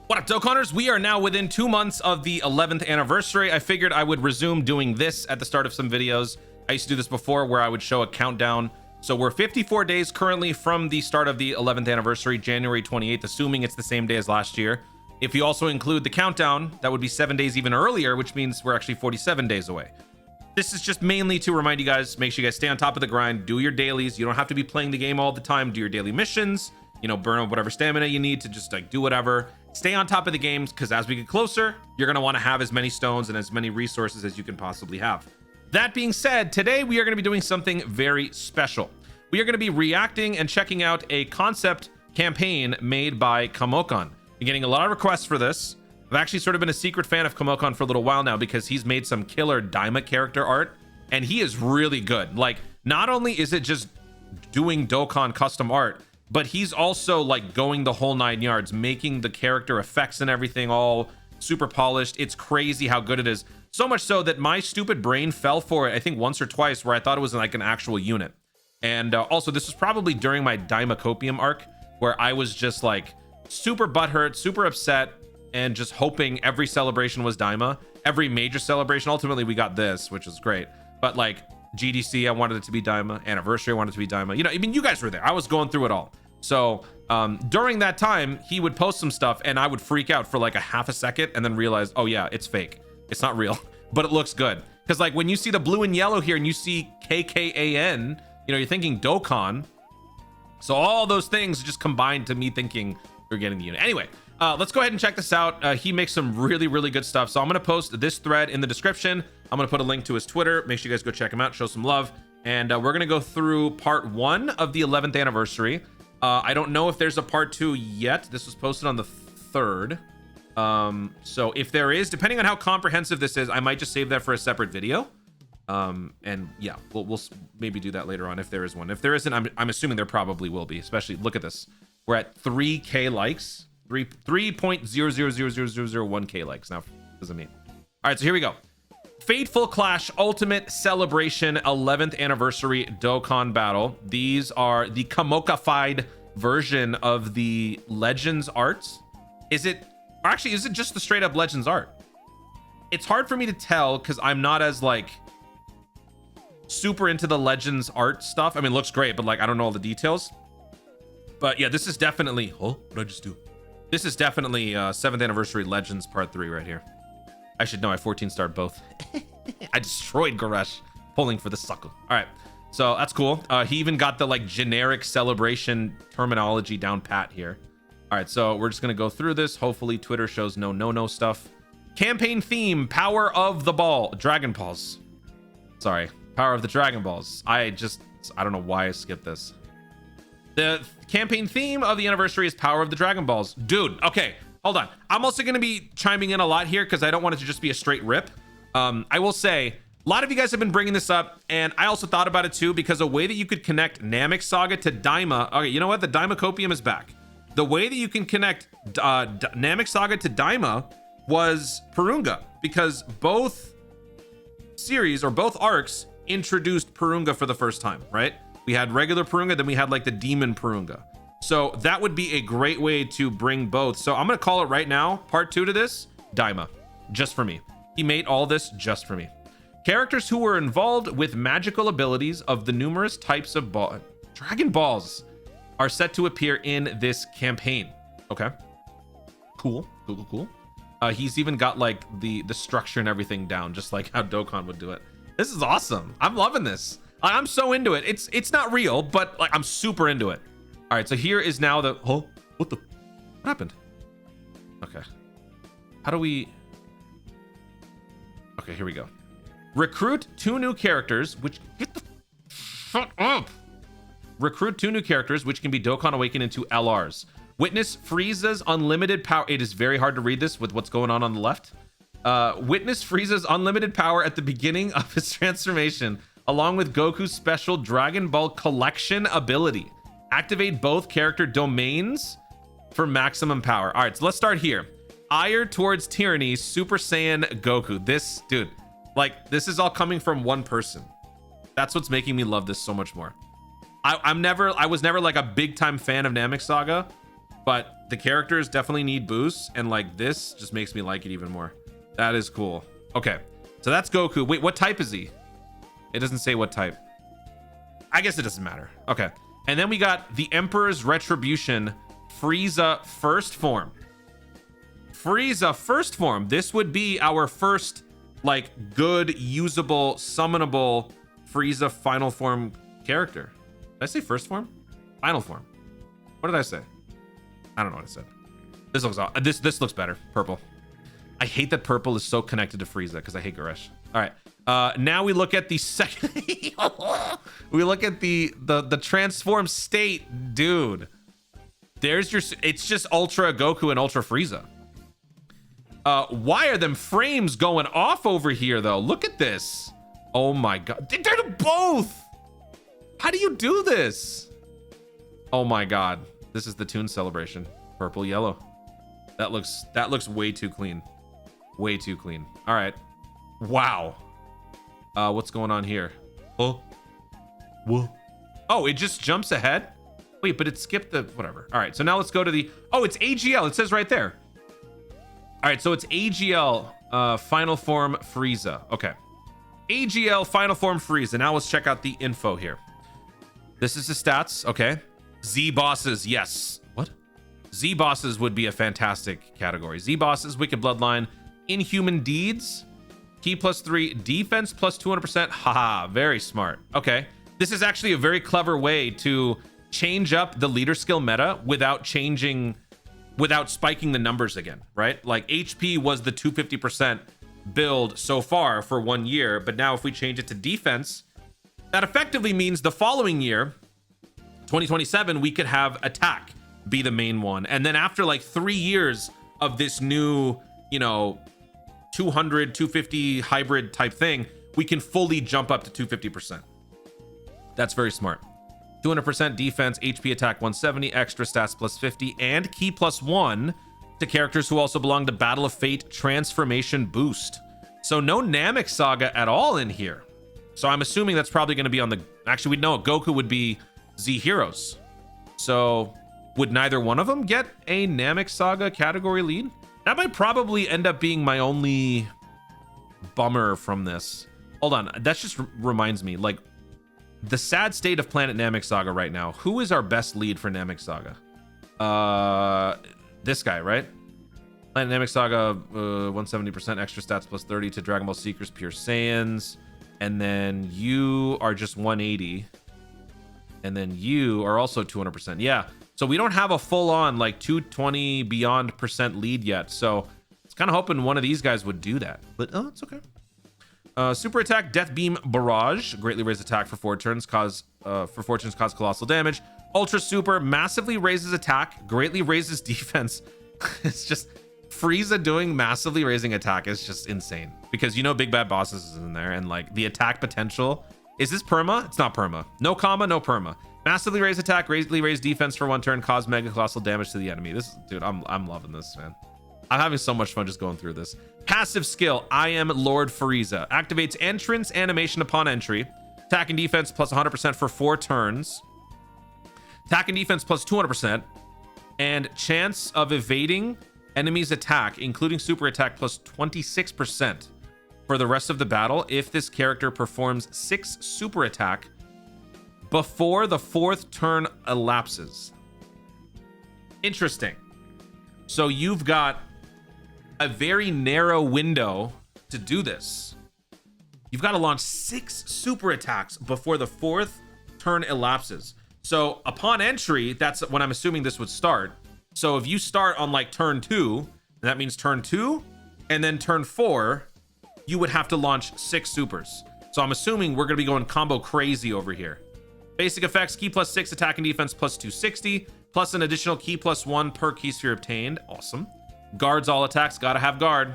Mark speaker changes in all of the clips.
Speaker 1: What up, Dokkanners? We are now within 2 months of the 11th anniversary. I figured I would resume doing this at the start of some videos. I used to do this before where I would show a countdown. So we're 54 days currently from the start of the 11th anniversary, January 28th, assuming it's the same day as last year. If you also include the countdown, that would be 7 days even earlier, which means we're actually 47 days away. This is just mainly to remind you guys, make sure you guys stay on top of the grind, do your dailies. You don't have to be playing the game all the time. Do your daily missions, you know, burn up whatever stamina you need to just like do whatever. Stay on top of the games, because as we get closer, you're going to want to have as many stones and as many resources as you can possibly have. That being said, today we are going to be doing something very special. We are going to be reacting and checking out a concept campaign made by KAMOKKAN. Been getting a lot of requests for this. I've actually sort of been a secret fan of KAMOKKAN for a little while now because he's made some killer Daima character art, and he is really good. Like, not only is it just doing Dokkan custom art, but he's also like going the whole 9 yards, making the character effects and everything all super polished. It's crazy how good it is. So much so that my stupid brain fell for it, I think once or twice, where I thought it was like an actual unit. And also, this was probably during my Daima Copium arc, where I was just like super butthurt, super upset, and just hoping every celebration was Daima. Every major celebration, ultimately we got this, which is great. But like GDC, I wanted it to be Daima. Anniversary, I wanted it to be Daima. You know, I mean, you guys were there. I was going through it all. So during that time, he would post some stuff and I would freak out for like a half a second and then realize, oh yeah, it's fake. It's not real, but it looks good. Because like when you see the blue and yellow here and you see KKAN, you know, you're thinking Dokkan. So all those things just combined to me thinking we're getting the unit. Anyway, let's go ahead and check this out. He makes some really, really good stuff. So I'm going to post this thread in the description. I'm going to put a link to his Twitter. Make sure you guys go check him out, show some love. And we're going to go through part 1 of the 11th anniversary. I don't know if there's a part 2 yet. This was posted on the 3rd. So if there is, depending on how comprehensive this is, I might just save that for a separate video. And yeah, we'll maybe do that later on if there is one. If there isn't, I'm assuming there probably will be. Especially, look at this. We're at 3K likes. 3.0000001K likes. Now, what does it mean? All right, so here we go. Fateful Clash Ultimate Celebration 11th Anniversary Dokkan Battle. These are the Kamokka-fied version of the Legends arts. Is it just the straight up Legends art? It's hard for me to tell because I'm not as like super into the Legends art stuff. I mean, it looks great, but like I don't know all the details. But yeah, this is definitely, oh, what did I just do? This is definitely 7th Anniversary Legends Part 3 right here. I should know I 14-starred both. I destroyed Goresh pulling for the sucker. All right, so that's cool. He even got the like generic celebration terminology down pat here. All right, so we're just gonna go through this. Hopefully Twitter shows no stuff. Campaign theme, Power of the Ball, Dragon Balls. Sorry, Power of the Dragon Balls. I don't know why I skipped this. The campaign theme of the anniversary is Power of the Dragon Balls. Dude, okay, hold on. I'm also going to be chiming in a lot here because I don't want it to just be a straight rip. I will say, a lot of you guys have been bringing this up, and I also thought about it too because a way that you could connect Namek Saga to Daima. Okay, you know what? The Daima Copium is back. The way that you can connect Namek Saga to Daima was Purunga, because both series or both arcs introduced Purunga for the first time, right? We had regular Purunga, then we had like the demon Purunga. So that would be a great way to bring both. So I'm going to call it right now, part 2 to this, Daima, just for me. He made all this just for me. Characters who were involved with magical abilities of the numerous types of Dragon Balls are set to appear in this campaign. Okay. Cool. He's even got like the structure and everything down, just like how Dokkan would do it. This is awesome. I'm loving this. I'm so into it. It's not real, but like I'm super into it. All right, so here is now the what happened? Okay. How do we? Okay, here we go. Recruit 2 new characters, which get the fuck up. Recruit 2 new characters, which can be Dokkan Awakened into LRs. Witness Frieza's unlimited power. It is very hard to read this with what's going on the left. Witness Frieza's unlimited power at the beginning of his transformation, along with Goku's special Dragon Ball collection ability. Activate both character domains for maximum power. All right, so let's start here. Ire towards tyranny, Super Saiyan Goku. This, dude, like, this is all coming from one person. That's what's making me love this so much more. I was never like a big time fan of Namek Saga, but the characters definitely need boosts, and like this just makes me like it even more. That is cool. Okay, so that's Goku. Wait, what type is he? It doesn't say what type. I guess it doesn't matter. Okay, and then we got the Emperor's Retribution Frieza first form. Frieza first form. This would be our first like good usable summonable Frieza final form character. Did I say first form? Final form. What did I say? I don't know what I said. This looks this looks better. Purple. I hate that purple is so connected to Frieza because I hate Goresh. All right. Now we look at the second. We look at the transform state, dude. There's your. It's just Ultra Goku and Ultra Frieza. Why are them frames going off over here though? Look at this. Oh my god. They're both. How do you do this? Oh my god. This is the Toon celebration. Purple, yellow. That looks way too clean. Way too clean. All right. Wow. What's going on here? Oh. Whoa. Oh, it just jumps ahead? Wait, but it skipped the whatever. All right. So now let's go to the oh, it's AGL. It says right there. All right, so it's AGL Final Form Frieza. Okay. AGL Final Form Frieza. Now let's check out the info here. This is the stats. Okay. Z bosses. Yes. What? Z bosses would be a fantastic category. Z bosses, Wicked Bloodline, Inhuman Deeds, Ki +3, Defense +200%. Haha, very smart. Okay. This is actually a very clever way to change up the leader skill meta without spiking the numbers again, right? Like HP was the 250% build so far for 1 year, but now if we change it to defense, that effectively means the following year, 2027, we could have attack be the main one. And then after like 3 years of this new, you know, 200, 250 hybrid type thing, we can fully jump up to 250%. That's very smart. 200% defense, HP attack 170, extra stats +50, and Ki +1 to characters who also belong to Battle of Fate transformation boost. So no Namek Saga at all in here. So I'm assuming that's probably going to be on the... Actually, we know Goku would be Z Heroes. So would neither one of them get a Namek Saga category lead? That might probably end up being my only bummer from this. Hold on. That just reminds me, like, the sad state of Planet Namek Saga right now. Who is our best lead for Namek Saga? This guy, right? Planet Namek Saga, 170% extra stats +30 to Dragon Ball Seekers Pure Saiyans. And then you are just 180. And then you are also 200%. Yeah. So we don't have a full-on like 220 beyond percent lead yet. So I was kind of hoping one of these guys would do that. But oh, it's okay. Super attack, Death Beam Barrage, greatly raise attack for 4 turns, cause colossal damage. Ultra Super massively raises attack, greatly raises defense. It's just Frieza doing massively raising attack is just insane because you know Big Bad Bosses is in there and like the attack potential. Is this perma? It's not perma. No comma, no perma. Massively raise attack, greatly raise defense for 1 turn, cause mega colossal damage to the enemy. This dude, I'm loving this, man. I'm having so much fun just going through this. Passive skill, I am Lord Frieza. Activates entrance animation upon entry. Attack and defense +100% for 4 turns. Attack and defense +200%. And chance of evading enemy's attack, including super attack, +26% for the rest of the battle if this character performs 6 super attack before the 4th turn elapses. Interesting. So you've got a very narrow window to do this. You've got to launch 6 super attacks before the 4th turn elapses. So upon entry, that's when I'm assuming this would start. So if you start on like turn 2, that means turn 2 and then turn 4, you would have to launch 6 supers. So I'm assuming we're going to be going combo crazy over here. Basic effects, Ki +6, attack and defense +260, plus an additional Ki +1 per Ki sphere obtained. Awesome. Guards all attacks, gotta have guard.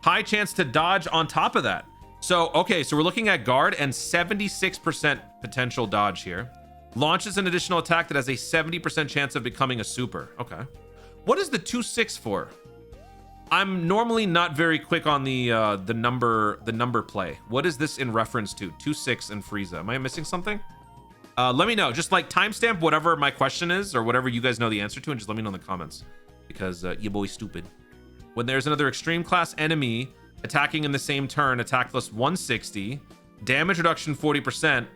Speaker 1: High chance to dodge on top of that. So, okay, so we're looking at guard and 76% potential dodge here. Launches an additional attack that has a 70% chance of becoming a super. Okay. What is the 2-6 for? I'm normally not very quick on the number play. What is this in reference to? 2-6 and Frieza. Am I missing something? Let me know. Just like timestamp whatever my question is or whatever you guys know the answer to and just let me know in the comments. because your boy's stupid. When there's another extreme class enemy attacking in the same turn, attack plus 160, damage reduction 40%,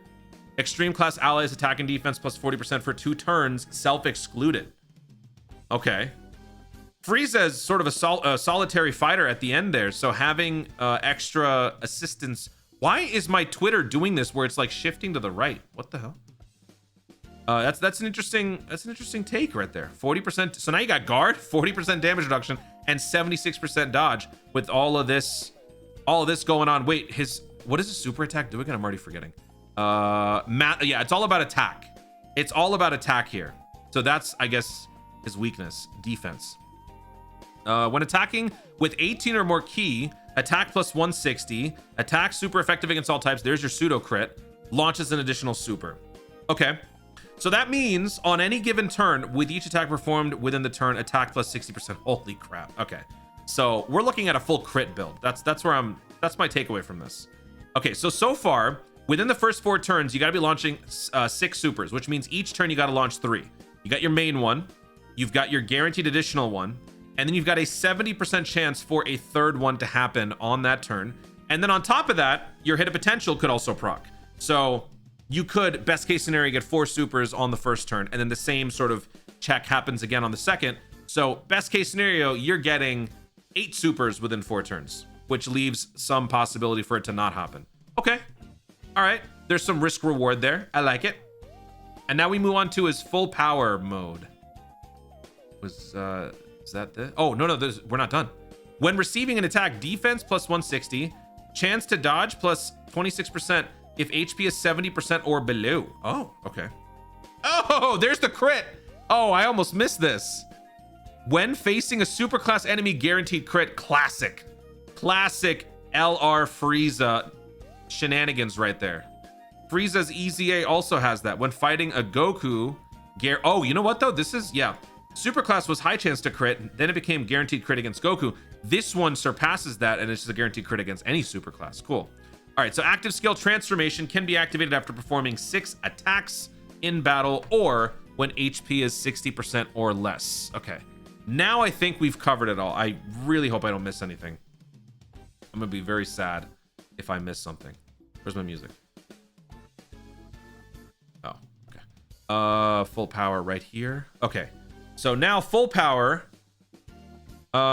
Speaker 1: extreme class allies attack and defense plus 40% for 2 turns, self-excluded. Okay. Frieza is sort of a solitary fighter at the end there, so having extra assistance. Why is my Twitter doing this where it's like shifting to the right? What the hell? That's an interesting take right there. 40%. So now you got guard, 40% damage reduction, and 76% dodge with all of this going on. Wait, what is his super attack doing? I'm already forgetting. Yeah, it's all about attack. It's all about attack here. So that's, I guess, his weakness, defense. When attacking with 18 or more ki, attack plus 160, attack super effective against all types. There's your pseudo crit. Launches an additional super. Okay. So that means on any given turn, with each attack performed within the turn, attack plus 60%. Holy crap. Okay. So we're looking at a full crit build. That's my takeaway from this. Okay, so far, within the first 4 turns, you got to be launching 6 supers, which means each turn you got to launch 3. You got your main one, you've got your guaranteed additional one, and then you've got a 70% chance for a third one to happen on that turn. And then on top of that, your hit of potential could also proc. So you could, best case scenario, get 4 supers on the first turn, and then the same sort of check happens again on the second. So best case scenario, you're getting 8 supers within 4 turns, which leaves some possibility for it to not happen. Okay. All right. There's some risk reward there. I like it. And now we move on to his full power mode. Is that the? Oh, no, we're not done. When receiving an attack, defense plus 160, chance to dodge plus 26% if HP is 70% or below. Oh, okay. Oh, there's the crit. Oh, I almost missed this. When facing a superclass enemy, guaranteed crit. Classic LR Frieza shenanigans right there. Frieza's EZA also has that. When fighting a Goku, oh, you know what though? This is, yeah. Superclass was high chance to crit, then it became guaranteed crit against Goku. This one surpasses that, and it's just a guaranteed crit against any superclass. Cool. All right, so active skill transformation can be activated after performing 6 attacks in battle or when HP is 60% or less. Okay, now I think we've covered it all. I really hope I don't miss anything. I'm gonna be very sad if I miss something. Where's my music? Oh, okay. Full power right here. Okay. So now full power,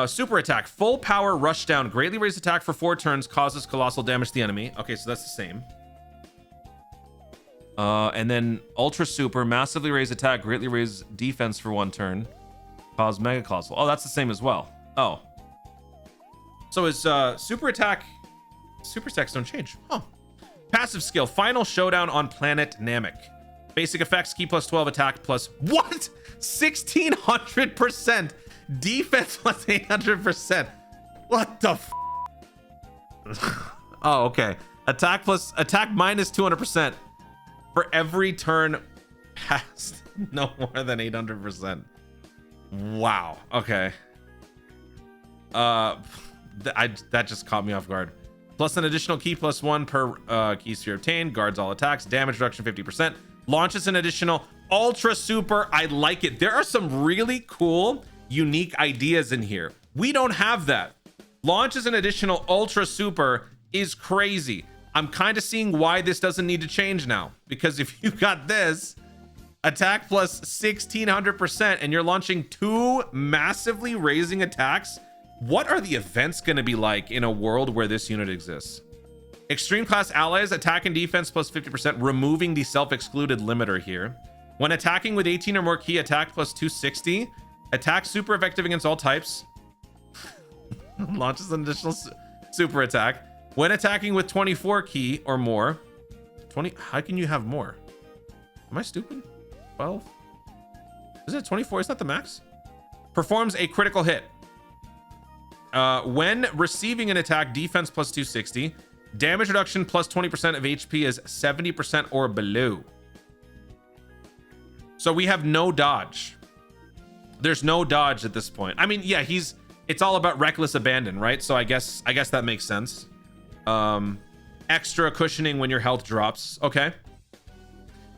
Speaker 1: super attack, full power rush down, greatly raised attack for 4 turns, causes colossal damage to the enemy. Okay, so that's the same. And then ultra super, massively raised attack, greatly raised defense for 1 turn, cause mega colossal. Oh, that's the same as well. Oh. So his super attacks don't change. Huh. Passive skill, final showdown on planet Namek. Basic effects, ki plus 12, attack plus what? 1600%. Defense plus 800%. What the f? Oh, okay. Attack minus 200% for every turn past no more than 800%. Wow. Okay. That just caught me off guard. Plus an additional ki plus 1 per key sphere obtained. Guards all attacks. Damage reduction 50%. Launches an additional ultra super. I like it. There are some really cool, unique ideas in here. We don't have that. Launches an additional ultra super is crazy. I'm kind of seeing why this doesn't need to change now. Because if you got this, attack plus 1600%, and you're launching 2 massively raising attacks, what are the events going to be like in a world where this unit exists? Extreme class allies, attack and defense plus 50%, removing the self-excluded limiter here. When attacking with 18 or more ki, attack plus 260. Attack super effective against all types. Launches an additional super attack. When attacking with 24 ki or more. 20, how can you have more? Am I stupid? 12? Is it 24? Is that the max? Performs a critical hit. When receiving an attack, defense plus 260. Damage reduction plus 20% of HP is 70% or below. So we have no dodge. There's no dodge at this point. I mean, yeah, it's all about reckless abandon, right? So I guess that makes sense. Extra cushioning when your health drops. Okay.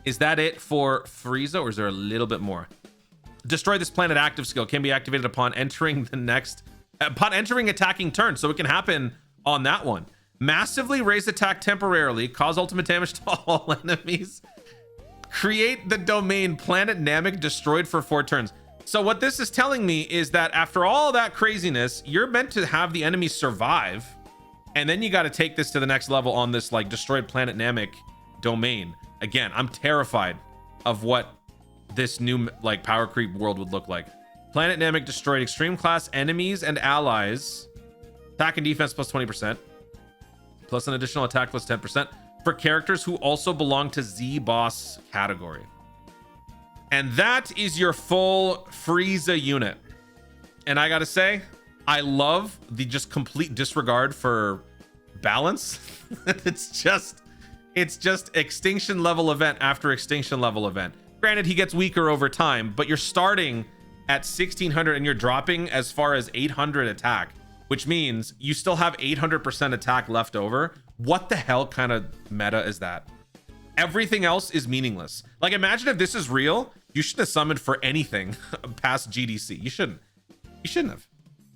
Speaker 1: Is that it for Frieza, or is there a little bit more? Destroy this planet active skill can be activated upon entering attacking turn, so it can happen on that one. Massively raise attack temporarily, cause ultimate damage to all enemies. Create the domain planet Namek destroyed for 4 turns. So what this is telling me is that after all that craziness, you're meant to have the enemies survive, and then you got to take this to the next level on this like destroyed planet Namek domain. Again, I'm terrified of what this new like power creep world would look like. Planet Namek destroyed extreme class enemies and allies. Attack and defense plus 20%. Plus an additional attack plus 10% for characters who also belong to Z boss category. And that is your full Frieza unit. And I gotta say, I love the just complete disregard for balance. It's just extinction level event after extinction level event. Granted, he gets weaker over time, but you're starting at 1600 and you're dropping as far as 800 attack, which means you still have 800% attack left over. What the hell kind of meta is that? Everything else is meaningless. Like, imagine if this is real, you shouldn't have summoned for anything past GDC. You shouldn't have.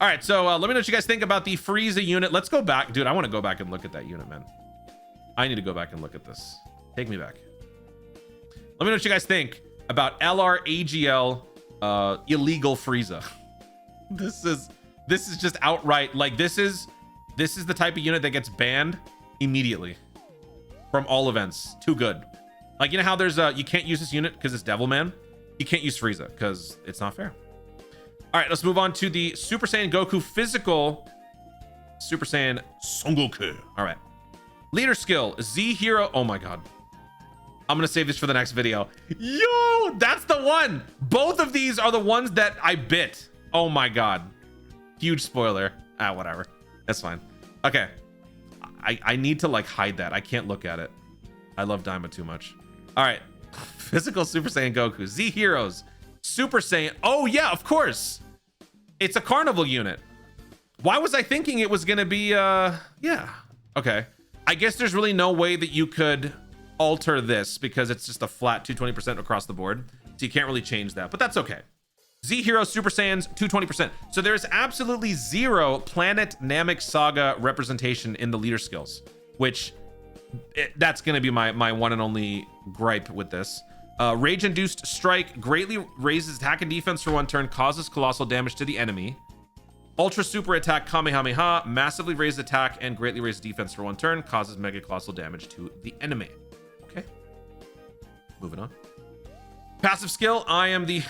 Speaker 1: All right, so let me know what you guys think about the Frieza unit. Let's go back. Dude, I want to go back and look at that unit, man. I need to go back and look at this. Take me back. Let me know what you guys think about LR AGL illegal Frieza. This is just outright, like, this is the type of unit that gets banned immediately from all events. Too good. Like, you know how there's you can't use this unit because it's Devilman? You can't use Frieza because it's not fair. All right, let's move on to the Super Saiyan Goku physical Super Saiyan Son Goku. All right. Leader skill, Z Hero. Oh my God. I'm going to save this for the next video. Yo, that's the one. Both of these are the ones that I bit. Oh my God. Huge spoiler. Whatever. That's fine. Okay. I need to like hide that. I can't look at it. I love Daima too much. All right. Physical Super Saiyan Goku. Z Heroes. Super Saiyan. Oh yeah, of course. It's a carnival unit. Why was I thinking it was going to be, yeah. Okay. I guess there's really no way that you could alter this because it's just a flat 220% across the board. So you can't really change that, but that's okay. Z Hero Super Saiyans 220%. So there's absolutely zero Planet Namek Saga representation in the leader skills, which that's going to be my one and only gripe with this. Rage Induced Strike greatly raises attack and defense for 1 turn, causes colossal damage to the enemy. Ultra Super Attack Kamehameha massively raises attack and greatly raises defense for 1 turn, causes mega colossal damage to the enemy. Okay. Moving on. Passive skill, I am the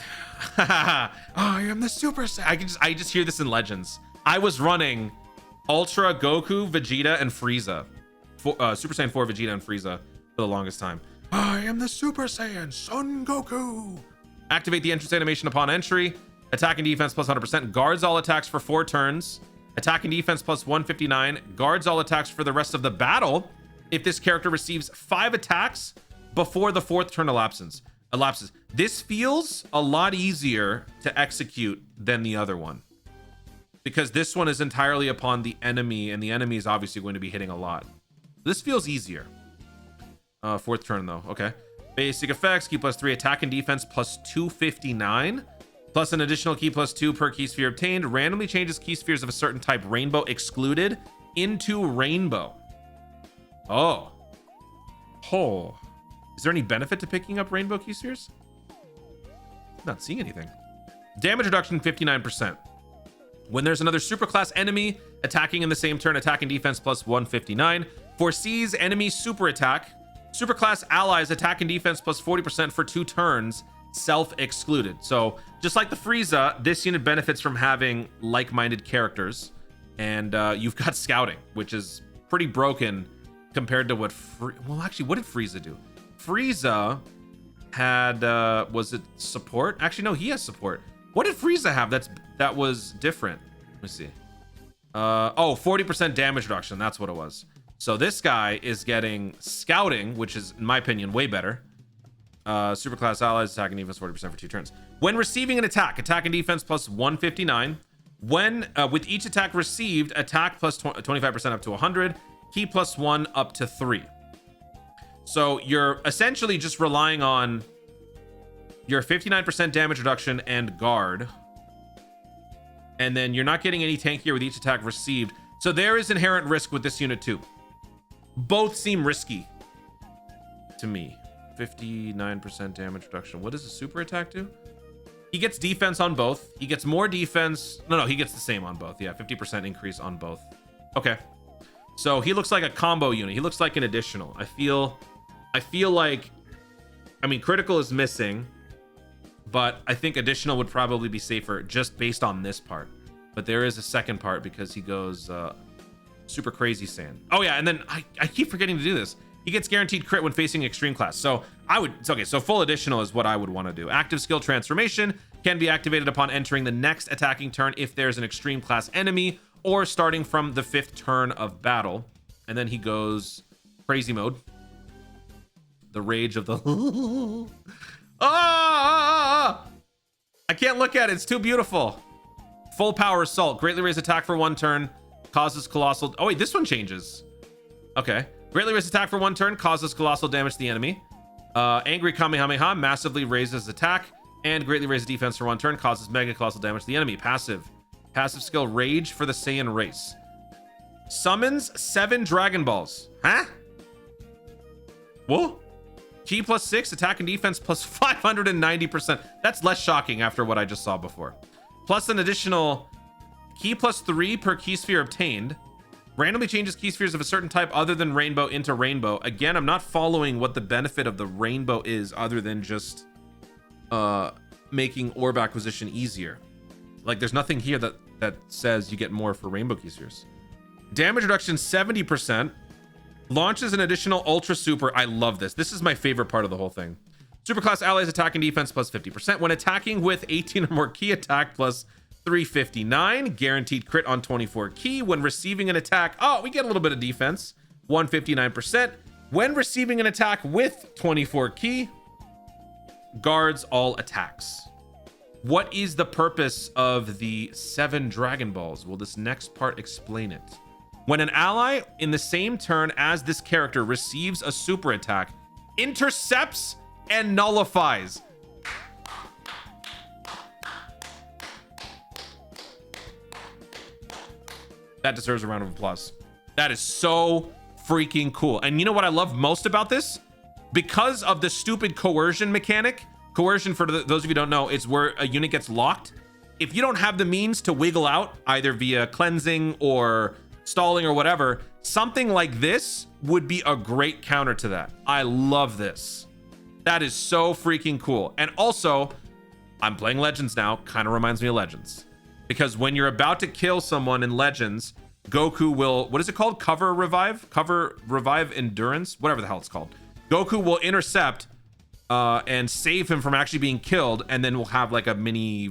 Speaker 1: Super Saiyan. I just hear this in Legends. I was running Ultra Goku, Vegeta, and Frieza. Super Saiyan 4 Vegeta and Frieza for the longest time. I am the Super Saiyan Son Goku. Activate the entrance animation upon entry. Attack and defense plus 100%. Guards all attacks for 4 turns. Attack and defense plus 159. Guards all attacks for the rest of the battle if this character receives 5 attacks before the 4th turn elapses. This feels a lot easier to execute than the other one, because this one is entirely upon the enemy, and the enemy is obviously going to be hitting a lot. This feels easier. 4th turn though. Okay. Basic effects: key plus 3, attack and defense plus 259, plus an additional key plus 2 per key sphere obtained. Randomly changes key spheres of a certain type, rainbow excluded, into rainbow. Oh. Is there any benefit to picking up rainbow key spheres? I'm not seeing anything. Damage reduction 59%. When there's another superclass enemy attacking in the same turn, attack and defense plus 159. Foresees enemy super attack. Superclass allies attack and defense plus 40% for 2 turns, self-excluded. So just like the Frieza, this unit benefits from having like-minded characters. And you've got scouting, which is pretty broken compared to what well, actually, what did Frieza do? Frieza had was it support? Actually, no, he has support. What did Frieza have that was different? Let me see. 40% damage reduction. That's what it was. So this guy is getting scouting, which is, in my opinion, way better. Superclass allies attack and defense 40% for 2 turns. When receiving an attack and defense plus 159. When with each attack received, attack plus 25% up to 100, key plus 1 up to 3. So you're essentially just relying on You're 59% damage reduction and guard. And then you're not getting any tankier with each attack received. So there is inherent risk with this unit too. Both seem risky to me. 59% damage reduction. What does a super attack do? He gets defense on both. He gets more defense. No, he gets the same on both. Yeah, 50% increase on both. Okay. So he looks like a combo unit. He looks like an additional. I feel like, I mean, critical is missing, but I think additional would probably be safer just based on this part. But there is a second part because he goes super crazy Saiyan. Oh yeah, and then I keep forgetting to do this. He gets guaranteed crit when facing extreme class. So so full additional is what I would want to do. Active skill transformation can be activated upon entering the next attacking turn if there's an extreme class enemy or starting from the 5th turn of battle. And then he goes crazy mode. The rage of the I can't look at it. It's too beautiful. Full power assault. Greatly raise attack for 1 turn. Causes colossal. Oh wait, this one changes. Okay. Greatly raise attack for 1 turn. Causes colossal damage to the enemy. Angry Kamehameha massively raises attack and greatly raises defense for 1 turn. Causes mega colossal damage to the enemy. Passive skill Rage for the Saiyan race. Summons 7 Dragon Balls. Huh? Whoa. Ki +6, attack and defense plus 590%. That's less shocking after what I just saw before. Plus an additional Ki +3 per key sphere obtained. Randomly changes key spheres of a certain type other than rainbow into rainbow. Again, I'm not following what the benefit of the rainbow is other than just making orb acquisition easier. Like there's nothing here that says you get more for rainbow key spheres. Damage reduction 70%. Launches an additional ultra super. I love this. This is my favorite part of the whole thing. Superclass allies attack and defense plus 50%. When attacking with 18 or more key, attack plus 359. Guaranteed crit on 24 key. When receiving an attack, oh, we get a little bit of defense. 159%. When receiving an attack with 24 key, guards all attacks. What is the purpose of the 7 Dragon Balls? Will this next part explain it? When an ally in the same turn as this character receives a super attack, intercepts and nullifies. That deserves a round of applause. That is so freaking cool. And you know what I love most about this? Because of the stupid coercion mechanic. Coercion, for those of you who don't know, is where a unit gets locked. If you don't have the means to wiggle out, either via cleansing or stalling or whatever, something like this would be a great counter to that. I love this. That is so freaking cool. And also, I'm playing Legends now. Kind of reminds me of Legends. Because when you're about to kill someone in Legends, Goku will, what is it called? Cover revive endurance? Whatever the hell it's called. Goku will intercept and save him from actually being killed. And then we'll have like a mini,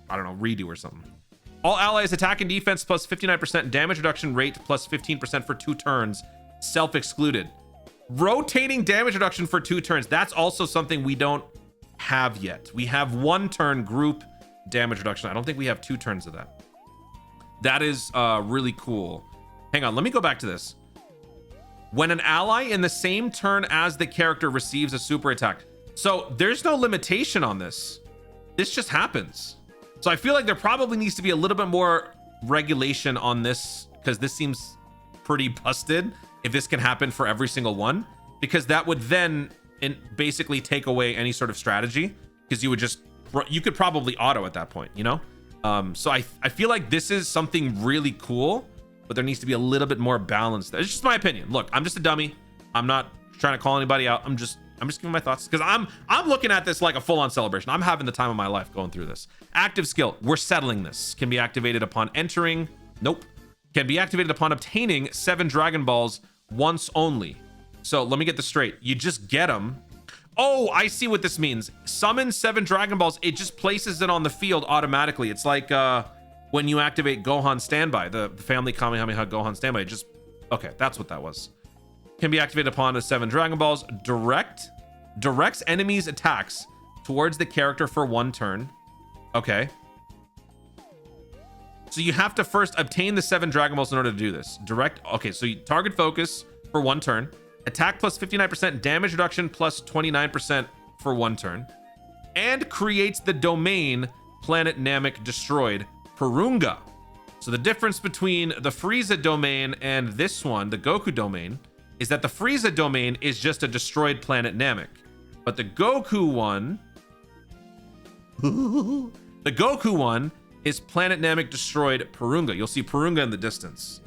Speaker 1: I don't know, redo or something. All allies attack and defense plus 59%, damage reduction rate plus 15% for 2 turns, self-excluded. Rotating damage reduction for 2 turns. That's also something we don't have yet. We have 1 turn group damage reduction. I don't think we have 2 turns of that. That is really cool. Hang on, let me go back to this. When an ally in the same turn as the character receives a super attack. So there's no limitation on this. This just happens. So I feel like there probably needs to be a little bit more regulation on this, because this seems pretty busted if this can happen for every single one, because that would then basically take away any sort of strategy, because you could probably auto at that point, you know? So I feel like this is something really cool, but there needs to be a little bit more balance there. It's just my opinion. Look, I'm just a dummy. I'm not trying to call anybody out. I'm just giving my thoughts, because I'm looking at this like a full-on celebration. I'm having the time of my life going through this. Active skill, we're settling this. Can be activated upon entering. Nope. Can be activated upon obtaining 7 Dragon Balls once only. So let me get this straight. You just get them. Oh, I see what this means. Summon 7 Dragon Balls. It just places it on the field automatically. It's like when you activate Gohan Standby, the family Kamehameha Gohan Standby. Okay, that's what that was. Can be activated upon the 7 Dragon Balls. Directs enemies' attacks towards the character for 1 turn. Okay. So you have to first obtain the 7 Dragon Balls in order to do this. Okay, so you target focus for 1 turn. Attack plus 59%, damage reduction plus 29% for 1 turn. and creates the domain Planet Namek Destroyed Purunga. So the difference between the Frieza domain and this one, the Goku domain, is that the Frieza domain is just a destroyed Planet Namek. But the Goku one, is Planet Namek Destroyed Purunga. You'll see Purunga in the distance.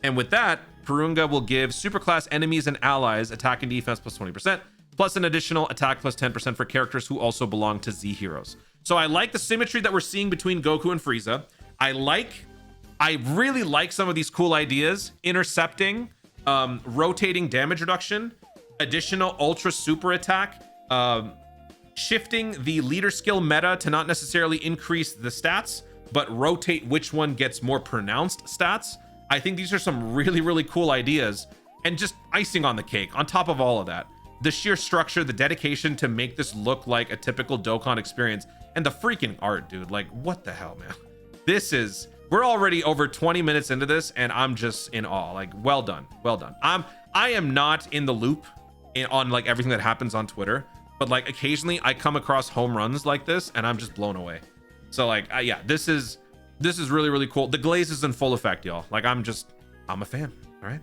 Speaker 1: And with that, Purunga will give superclass enemies and allies attack and defense plus 20%, plus an additional attack plus 10% for characters who also belong to Z heroes. So I like the symmetry that we're seeing between Goku and Frieza. I really like some of these cool ideas. Intercepting, rotating damage reduction, additional ultra super attack, shifting the leader skill meta to not necessarily increase the stats, but rotate which one gets more pronounced stats. I think these are some really, really cool ideas. And just icing on the cake, on top of all of that, the sheer structure, the dedication to make this look like a typical Dokkan experience, and the freaking art, dude. Like, what the hell, man? We're already over 20 minutes into this, and I'm just in awe. Like, well done, well done. I am not in the loop on like everything that happens on Twitter, but like occasionally I come across home runs like this, and I'm just blown away. So like, yeah, this is really, really cool. The glaze is in full effect, y'all. Like, I'm a fan. All right,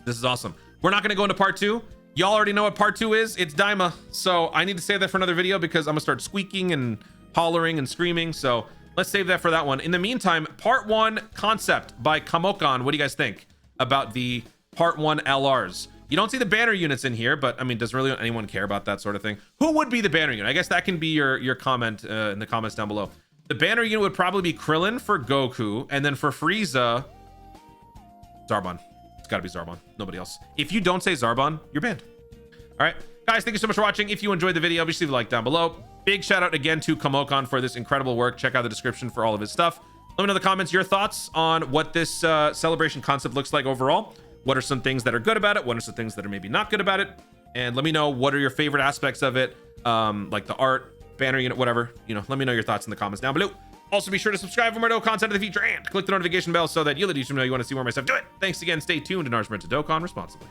Speaker 1: this is awesome. We're not gonna go into part 2. Y'all already know what part 2 is. It's Daima. So I need to save that for another video because I'm gonna start squeaking and hollering and screaming. So let's save that for that one. In the meantime, part 1 concept by KAMOKKAN. What do you guys think about the part 1 LRs? You don't see the banner units in here, but I mean, does really anyone care about that sort of thing? Who would be the banner unit? I guess that can be your comment in the comments down below. The banner unit would probably be Krillin for Goku, and then for Frieza, Zarbon. It's got to be Zarbon. Nobody else. If you don't say Zarbon, you're banned. All right, guys, thank you so much for watching. If you enjoyed the video, obviously leave a like down below. Big shout out again to KAMOKKAN for this incredible work. Check out the description for all of his stuff. Let me know in the comments your thoughts on what this celebration concept looks like overall. What are some things that are good about it? What are some things that are maybe not good about it? And let me know what are your favorite aspects of it, like the art, banner unit, whatever. You know, let me know your thoughts in the comments down below. Also, be sure to subscribe for more Dokkan content of the future and click the notification bell so that you'll let YouTube know you want to see more of my stuff. Do it. Thanks again. Stay tuned and nourishment to Dokkan responsibly.